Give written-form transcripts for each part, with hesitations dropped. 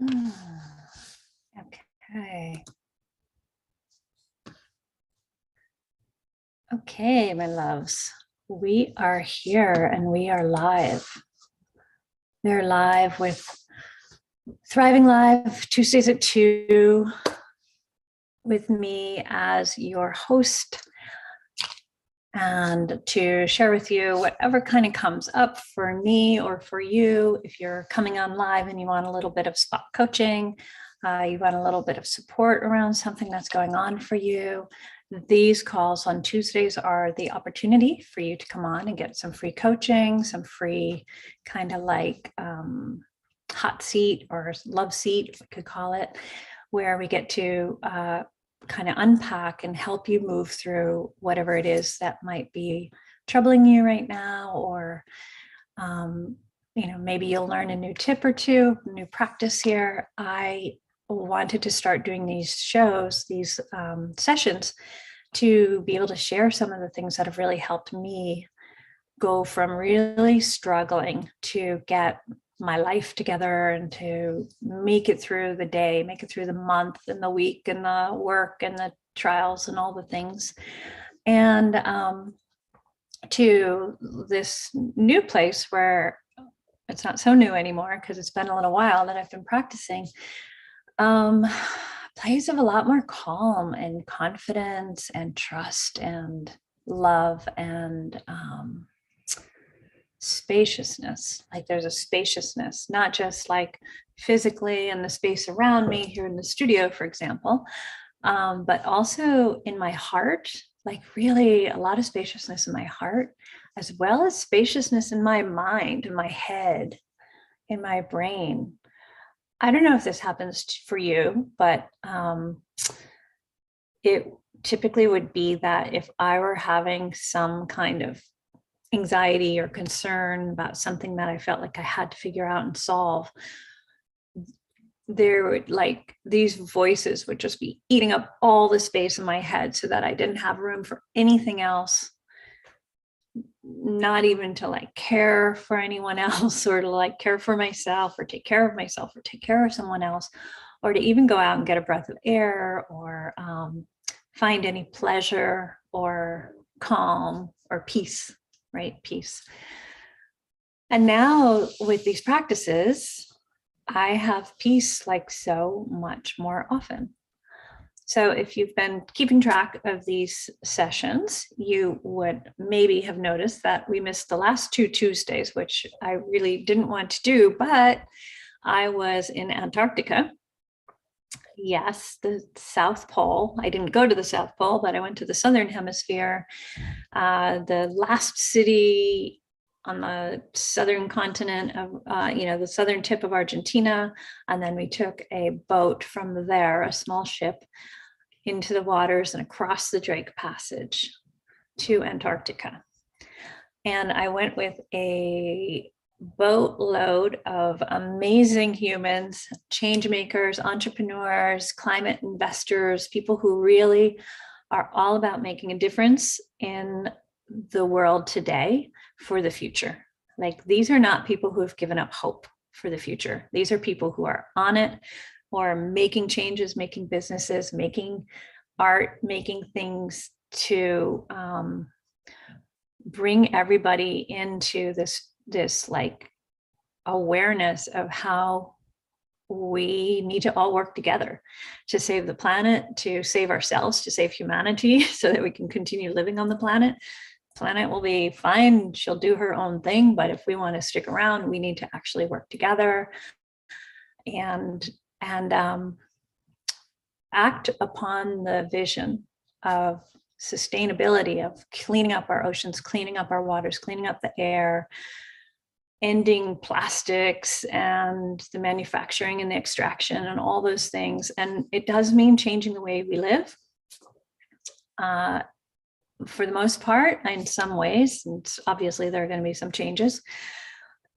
Okay. Okay, my loves. We are here and we are live. We're live with Thriving Live Tuesdays at 2 with me as your host, and to share with you whatever kind of comes up for me or for you. If you're coming on live and you want a little bit of spot coaching, you want a little bit of support around something that's going on for you, these calls on Tuesdays are the opportunity for you to come on and get some free coaching, some free kind of like hot seat or love seat, we could call it, where we get to kind of unpack and help you move through whatever it is that might be troubling you right now, or maybe you'll learn a new tip or two, new practice here. I wanted to start doing these shows, these sessions, to be able to share some of the things that have really helped me go from really struggling to get my life together and to make it through the day, make it through the month and the week and the work and the trials and all the things. And to this new place where it's not so new anymore because it's been a little while that I've been practicing. Place of a lot more calm and confidence and trust and love and spaciousness. Like there's a spaciousness, not just like physically in the space around me here in the studio, for example, but also in my heart, like really a lot of spaciousness in my heart, as well as spaciousness in my mind, in my head, in my brain. I don't know if this happens for you, but it typically would be that if I were having some kind of anxiety or concern about something that I felt like I had to figure out and solve, there would, like, these voices would just be eating up all the space in my head so that I didn't have room for anything else, not even to like care for anyone else, or to like care for myself, or take care of myself, or take care of someone else, or to even go out and get a breath of air, or find any pleasure or calm or peace, right? Peace. And now with these practices, I have peace like so much more often. So if you've been keeping track of these sessions, you would maybe have noticed that we missed the last 2 Tuesdays, which I really didn't want to do, but I was in Antarctica. Yes, the South Pole. I didn't go to the South Pole, but I went to the Southern Hemisphere. The last city on the southern continent of, the southern tip of Argentina. And then we took a boat from there, a small ship, into the waters and across the Drake Passage to Antarctica. And I went with a boatload of amazing humans, change makers, entrepreneurs, climate investors, people who really are all about making a difference in the world today for the future. Like, these are not people who have given up hope for the future. These are people who are on it, or making changes, making businesses, making art, making things to bring everybody into this like awareness of how we need to all work together to save the planet, to save ourselves, to save humanity, so that we can continue living on the planet. The planet will be fine. She'll do her own thing. But if we want to stick around, we need to actually work together and act upon the vision of sustainability, of cleaning up our oceans, cleaning up our waters, cleaning up the air, ending plastics and the manufacturing and the extraction and all those things. And it does mean changing the way we live. For the most part, in some ways, and obviously there are going to be some changes.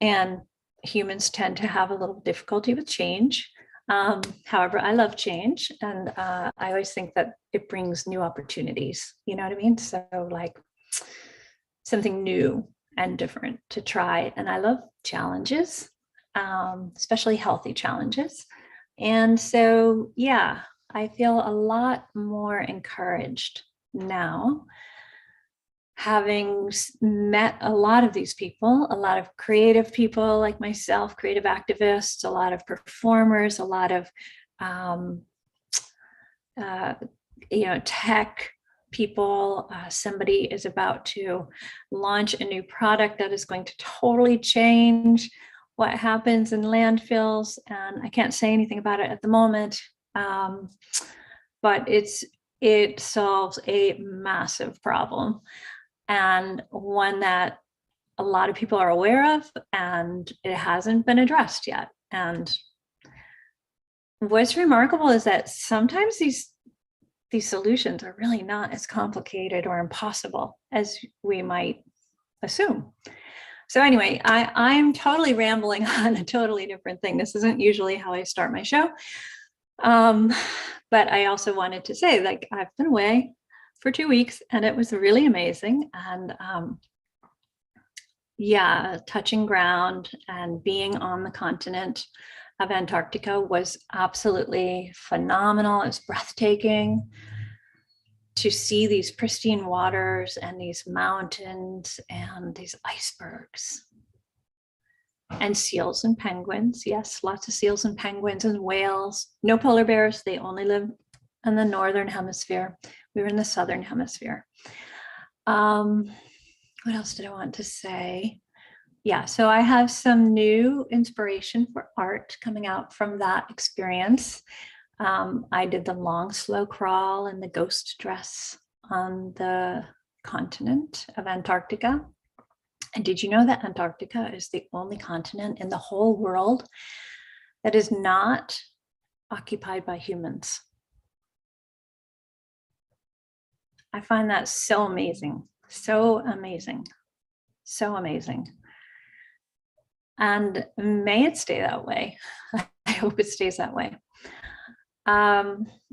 And humans tend to have a little difficulty with change. However, I love change, and I always think that it brings new opportunities. You know what I mean? So like something new and different to try. And I love challenges, especially healthy challenges. And so, yeah, I feel a lot more encouraged now, having met a lot of these people, a lot of creative people like myself, creative activists, a lot of performers, a lot of tech people. Somebody is about to launch a new product that is going to totally change what happens in landfills, and I can't say anything about it at the moment, but it solves a massive problem, and one that a lot of people are aware of, and it hasn't been addressed yet. And what's remarkable is that sometimes these solutions are really not as complicated or impossible as we might assume. So anyway, I'm totally rambling on a totally different thing. This isn't usually how I start my show. But I also wanted to say, like, I've been away for 2 weeks and it was really amazing. And yeah, touching ground and being on the continent of Antarctica was absolutely phenomenal. It was breathtaking to see these pristine waters and these mountains and these icebergs and seals and penguins. Yes, lots of seals and penguins and whales. No polar bears. They only live in the northern hemisphere. We were in the southern hemisphere. What else did I want to say? Yeah, so I have some new inspiration for art coming out from that experience. I did the long, slow crawl and the ghost dress on the continent of Antarctica. And did you know that Antarctica is the only continent in the whole world that is not occupied by humans? I find that so amazing, so amazing, so amazing. And may it stay that way. I hope it stays that way.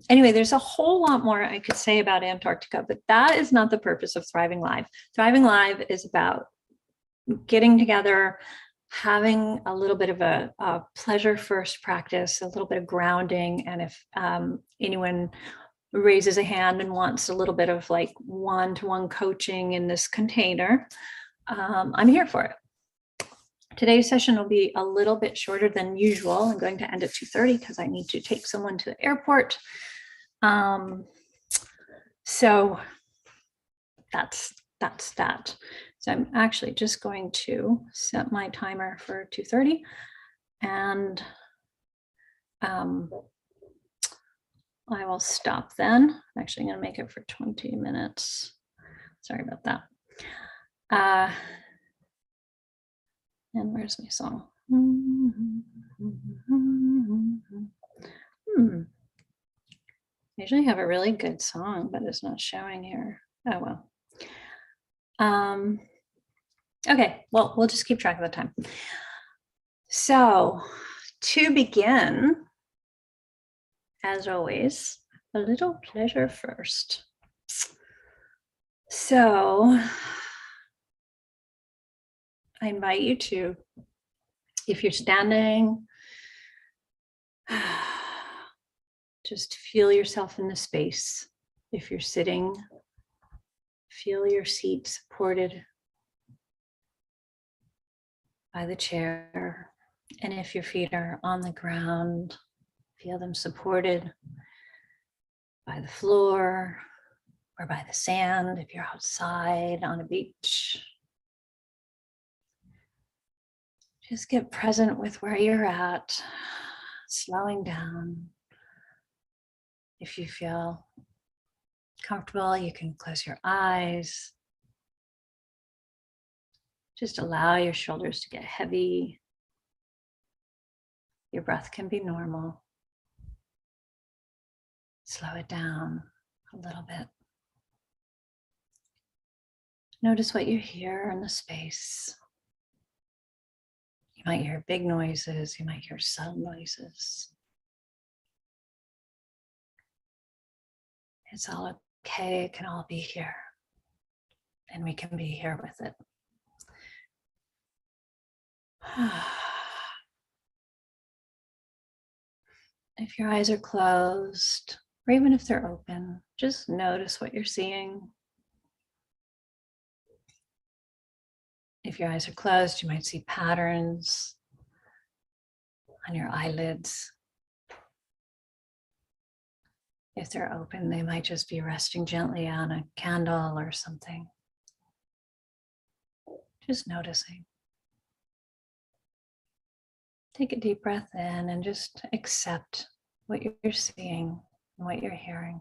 Anyway, there's a whole lot more I could say about Antarctica, but that is not the purpose of Thriving Live. Thriving Live is about getting together, having a little bit of a pleasure first practice, a little bit of grounding. And if anyone raises a hand and wants a little bit of like one-to-one coaching in this container, I'm here for it. Today's session will be a little bit shorter than usual. I'm going to end at 2:30 because I need to take someone to the airport. So that's that. So I'm actually just going to set my timer for 2:30, and I will stop then. I'm actually going to make it for 20 minutes. Sorry about that. And where's my song? I usually have a really good song, but it's not showing here. Oh, well. Okay, well, we'll just keep track of the time. So to begin, as always, a little pleasure first. So I invite you to, if you're standing, just feel yourself in the space. If you're sitting, feel your seat supported by the chair. And if your feet are on the ground, feel them supported by the floor or by the sand if you're outside on a beach. Just get present with where you're at, slowing down. If you feel comfortable, you can close your eyes. Just allow your shoulders to get heavy. Your breath can be normal. Slow it down a little bit. Notice what you hear in the space. You might hear big noises, you might hear subtle noises. It's all okay, it can all be here. And we can be here with it. If your eyes are closed, or even if they're open, just notice what you're seeing. If your eyes are closed, you might see patterns on your eyelids. If they're open, they might just be resting gently on a candle or something. Just noticing. Take a deep breath in and just accept what you're seeing and what you're hearing.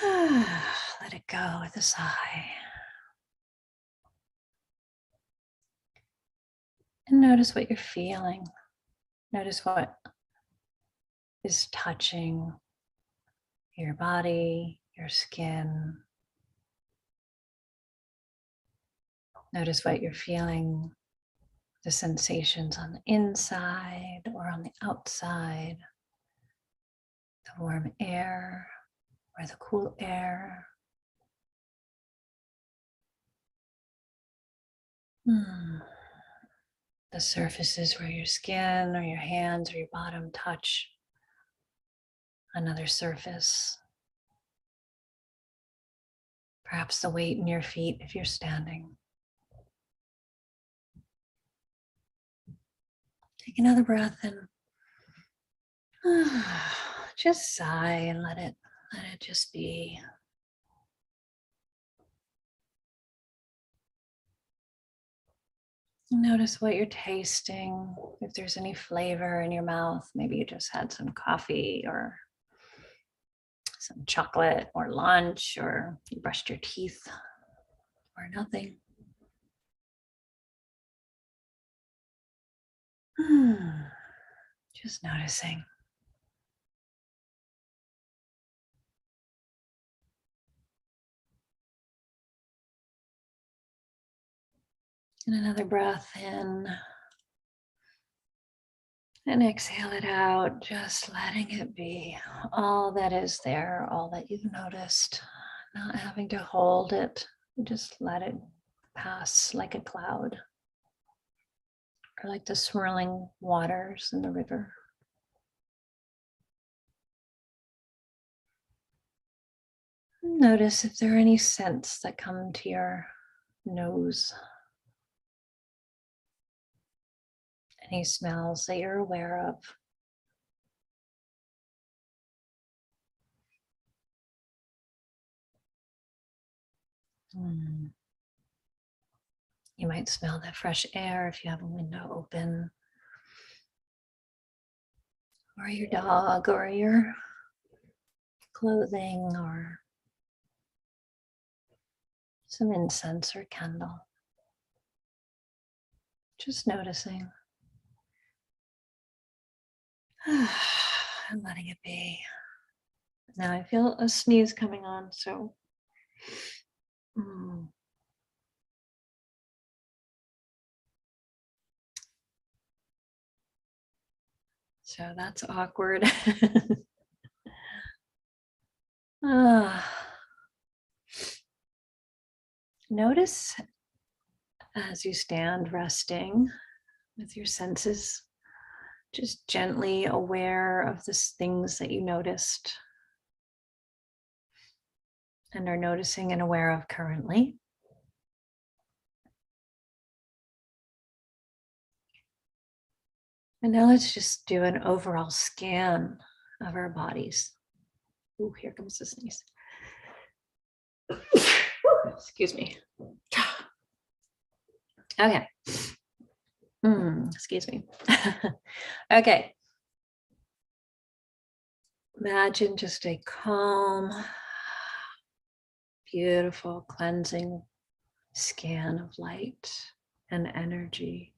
Let it go with a sigh. And notice what you're feeling. Notice what is touching your body, your skin. Notice what you're feeling, the sensations on the inside or on the outside, the warm air or the cool air. The surfaces where your skin or your hands or your bottom touch another surface. Perhaps the weight in your feet if you're standing. Take another breath and just sigh and let it just be. Notice what you're tasting, if there's any flavor in your mouth. Maybe you just had some coffee or some chocolate or lunch, or you brushed your teeth or nothing. Just noticing. And another breath in. And exhale it out, just letting it be. All that is there, all that you've noticed, not having to hold it. Just let it pass like a cloud, or like the swirling waters in the river. Notice if there are any scents that come to your nose. Any smells that you're aware of. You might smell the fresh air if you have a window open, or your dog, or your clothing, or some incense or candle. Just noticing. And letting it be. Now I feel a sneeze coming on, so so that's awkward. Notice as you stand resting with your senses, just gently aware of the things that you noticed and are noticing and aware of currently. And now let's just do an overall scan of our bodies. Ooh, here comes the sneeze. Excuse me. Okay. Excuse me. Okay. Imagine just a calm, beautiful, cleansing scan of light and energy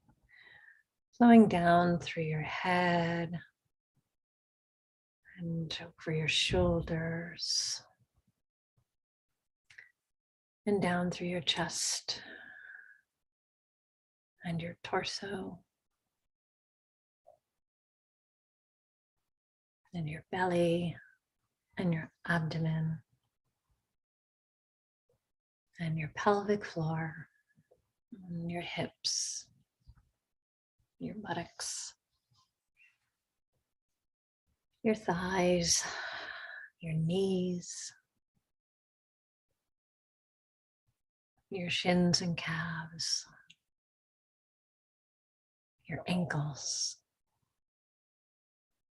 flowing down through your head and over your shoulders and down through your chest and your torso and your belly and your abdomen and your pelvic floor and your hips, your buttocks, your thighs, your knees, your shins and calves, your ankles,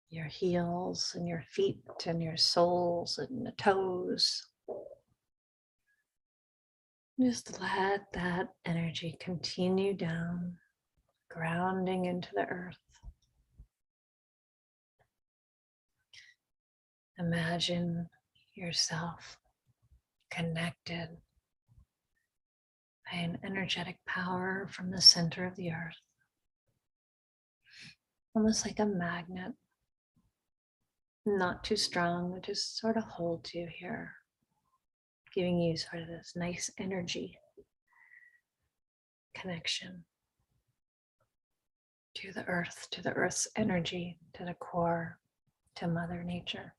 your heels and your feet and your soles and the toes. Just let that energy continue down, grounding into the earth. Imagine yourself connected by an energetic power from the center of the earth, almost like a magnet, not too strong, but just sort of holds you here, giving you sort of this nice energy connection to the earth's energy, to the core, to Mother Nature.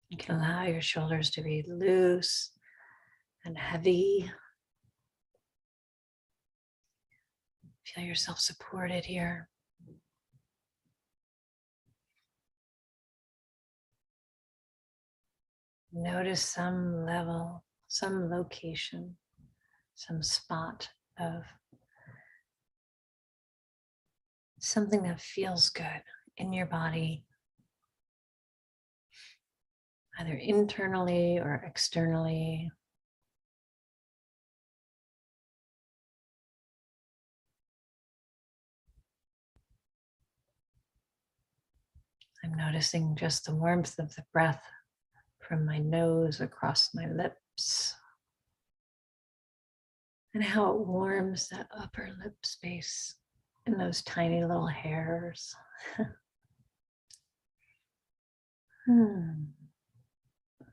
You can allow your shoulders to be loose and heavy. Feel yourself supported here. Notice some level, some location, some spot of something that feels good in your body, either internally or externally. I'm noticing just the warmth of the breath from my nose across my lips and how it warms that upper lip space and those tiny little hairs.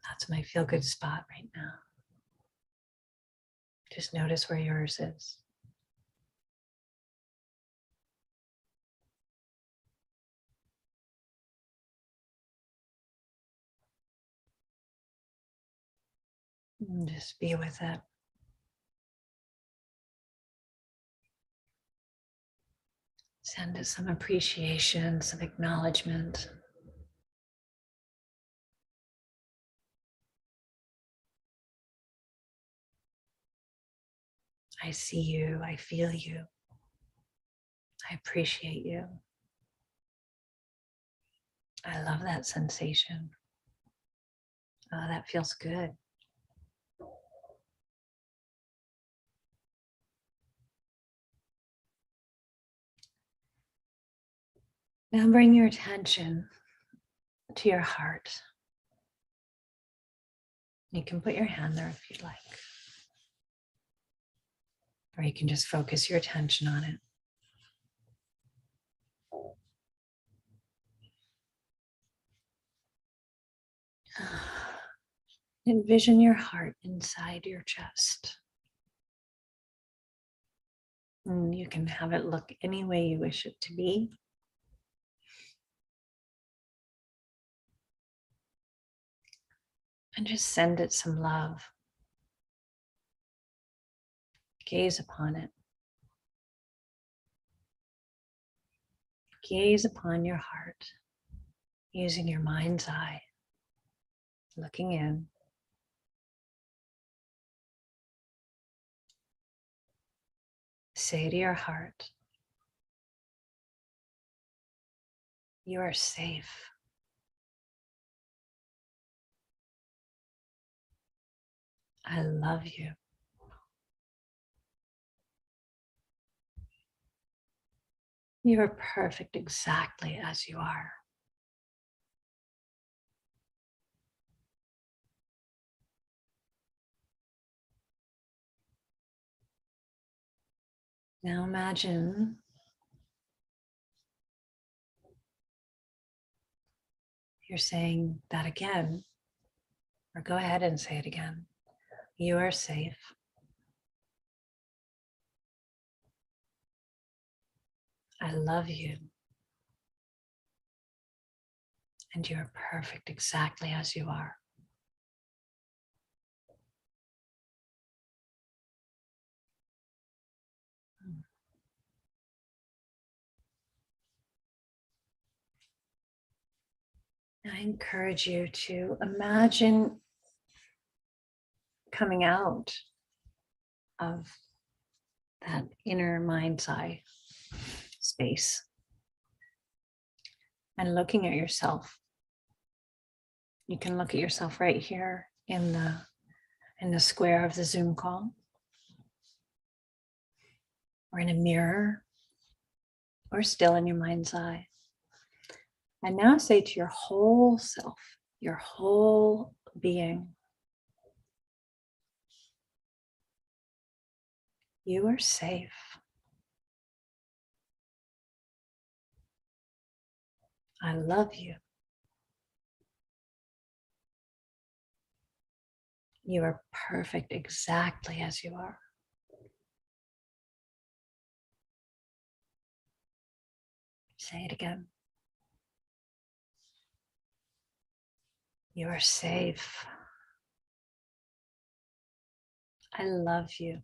That's my feel-good spot right now. Just notice where yours is. And just be with it. Send it some appreciation, some acknowledgement. I see you, I feel you. I appreciate you. I love that sensation. Oh, that feels good. Now bring your attention to your heart. You can put your hand there if you'd like. Or you can just focus your attention on it. Envision your heart inside your chest. And you can have it look any way you wish it to be. And just send it some love. Gaze upon it. Gaze upon your heart using your mind's eye, looking in. Say to your heart, you are safe. I love you. You are perfect exactly as you are. Now imagine you're saying that again, or go ahead and say it again. You are safe. I love you. And you are perfect exactly as you are. I encourage you to imagine coming out of that inner mind's eye space and looking at yourself. You can look at yourself right here in the square of the Zoom call, or in a mirror, or still in your mind's eye. And now say to your whole self, your whole being, you are safe. I love you. You are perfect exactly as you are. Say it again. You are safe. I love you.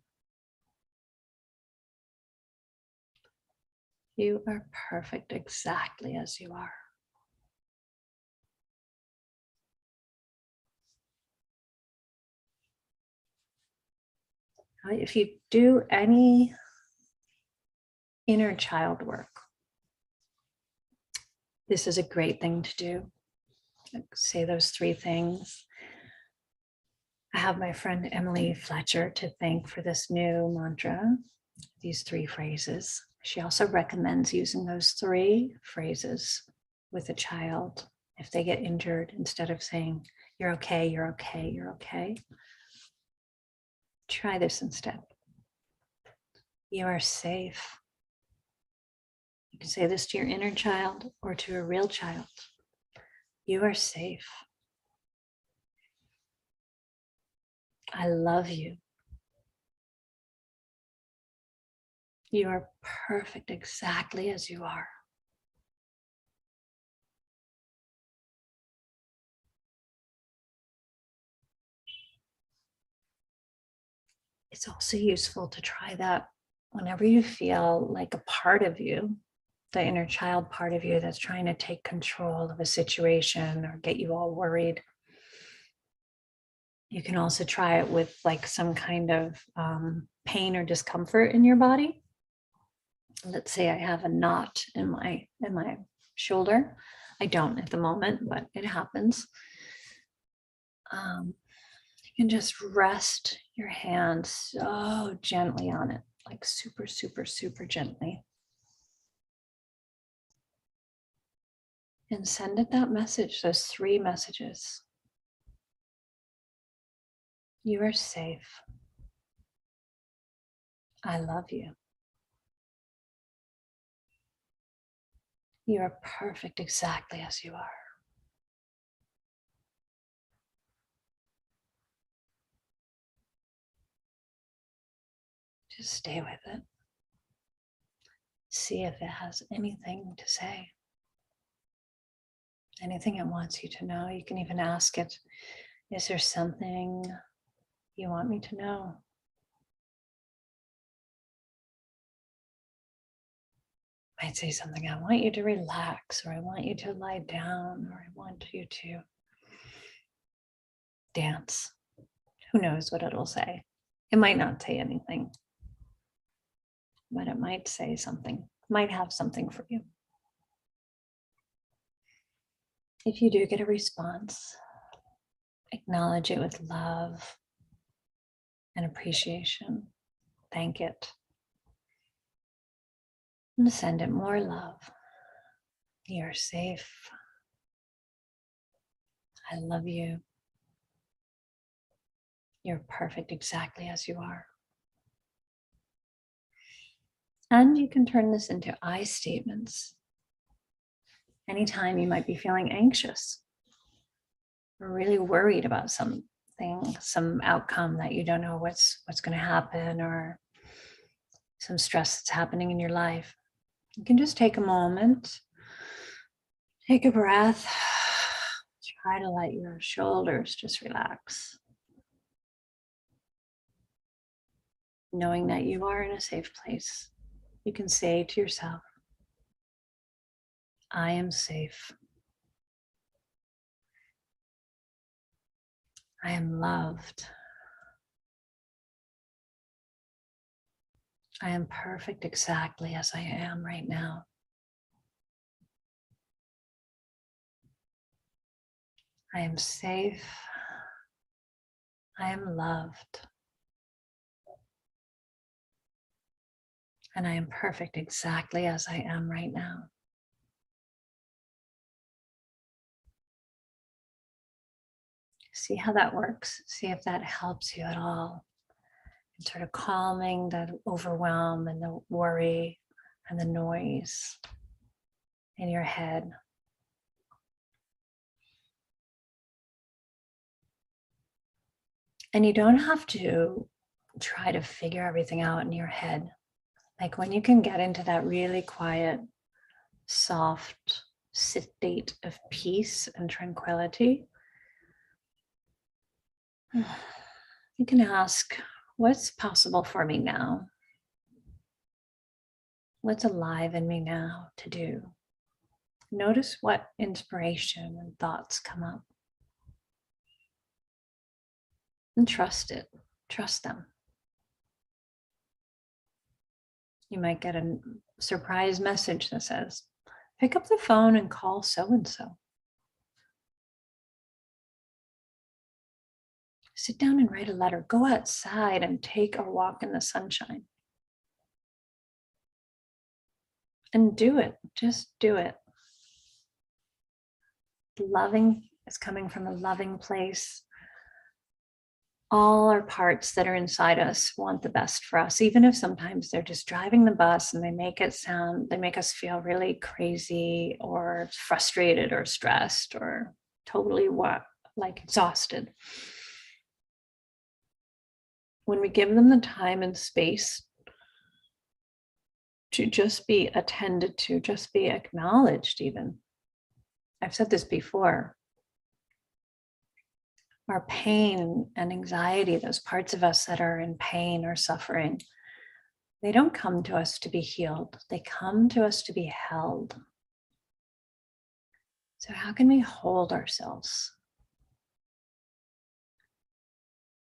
You are perfect exactly as you are. If you do any inner child work, this is a great thing to do. Say those 3 things. I have my friend Emily Fletcher to thank for this new mantra, these 3 phrases. She also recommends using those 3 phrases with a child if they get injured, instead of saying, you're okay, you're okay, you're okay. Try this instead. You are safe. You can say this to your inner child or to a real child. You are safe. I love you. You are perfect exactly as you are. It's also useful to try that whenever you feel like a part of you, the inner child part of you that's trying to take control of a situation or get you all worried. You can also try it with like some kind of pain or discomfort in your body. Let's say I have a knot in my shoulder. I don't at the moment, but it happens. You can just rest your hand so gently on it, like super, super, super gently. And send it that message, those 3 messages. You are safe. I love you. You are perfect exactly as you are. Just stay with it. See if it has anything to say. Anything it wants you to know. You can even ask it, is there something you want me to know? Might say something, I want you to relax, or I want you to lie down, or I want you to dance. Who knows what it'll say? It might not say anything, but it might say something, might have something for you. If you do get a response, acknowledge it with love and appreciation. Thank it. And send it more love. You're safe. I love you. You're perfect exactly as you are. And you can turn this into I statements. Anytime you might be feeling anxious or really worried about something, some outcome that you don't know what's going to happen, or some stress that's happening in your life, you can just take a moment, take a breath, try to let your shoulders just relax, knowing that you are in a safe place. You can say to yourself, I am safe. I am loved. I am perfect exactly as I am right now. I am safe. I am loved. And I am perfect exactly as I am right now. See how that works. See if that helps you at all. And sort of calming that overwhelm and the worry and the noise in your head. And you don't have to try to figure everything out in your head. Like when you can get into that really quiet, soft state of peace and tranquility, you can ask, what's possible for me now? What's alive in me now to do? Notice what inspiration and thoughts come up. And trust it. Trust them. You might get a surprise message that says, pick up the phone and call so-and-so. Sit down and write a letter. Go outside and take a walk in the sunshine. And do it. Just do it. Loving is coming from a loving place. All our parts that are inside us want the best for us, even if sometimes they're just driving the bus and they make us feel really crazy or frustrated or stressed or totally like exhausted. When we give them the time and space to just be attended to, just be acknowledged even. I've said this before. Our pain and anxiety, those parts of us that are in pain or suffering, they don't come to us to be healed. They come to us to be held. So how can we hold ourselves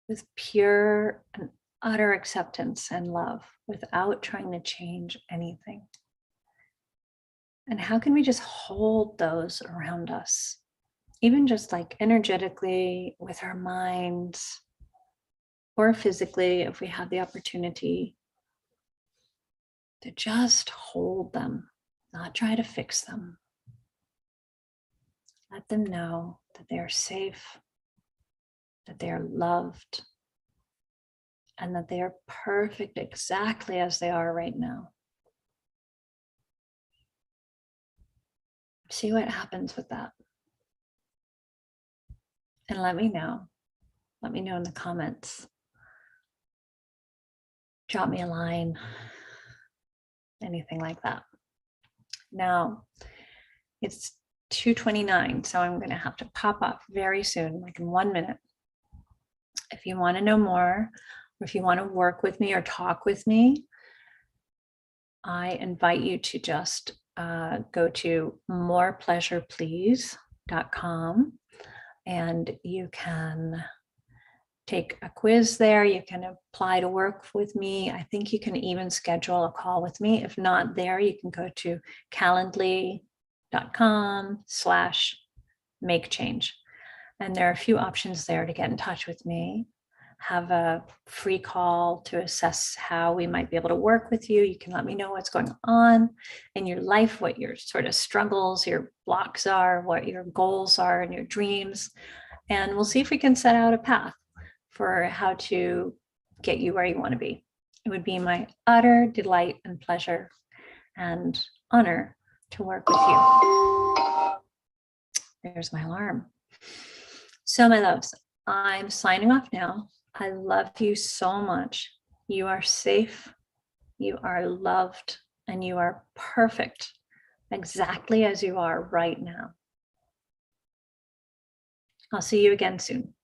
with pure and utter acceptance and love without trying to change anything? And how can we just hold those around us? Even just like energetically with our minds or physically, if we have the opportunity to just hold them, not try to fix them. Let them know that they are safe, that they are loved, and that they are perfect exactly as they are right now. See what happens with that. And let me know. Let me know in the comments. Drop me a line, anything like that. Now, it's 2:29, so I'm going to have to pop off very soon, like in 1 minute. If you want to know more, or if you want to work with me or talk with me, I invite you to just go to morepleasureplease.com and you can take a quiz there. You can apply to work with me. I think you can even schedule a call with me. If not there, you can go to calendly.com/make-change. And there are a few options there to get in touch with me. Have a free call to assess how we might be able to work with you. You can let me know what's going on in your life, what your sort of struggles, your blocks are, what your goals are, and your dreams. And we'll see if we can set out a path for how to get you where you want to be. It would be my utter delight and pleasure and honor to work with you. There's my alarm. So my loves, I'm signing off now. I love you so much. You are safe, you are loved, and you are perfect exactly as you are right now. I'll see you again soon.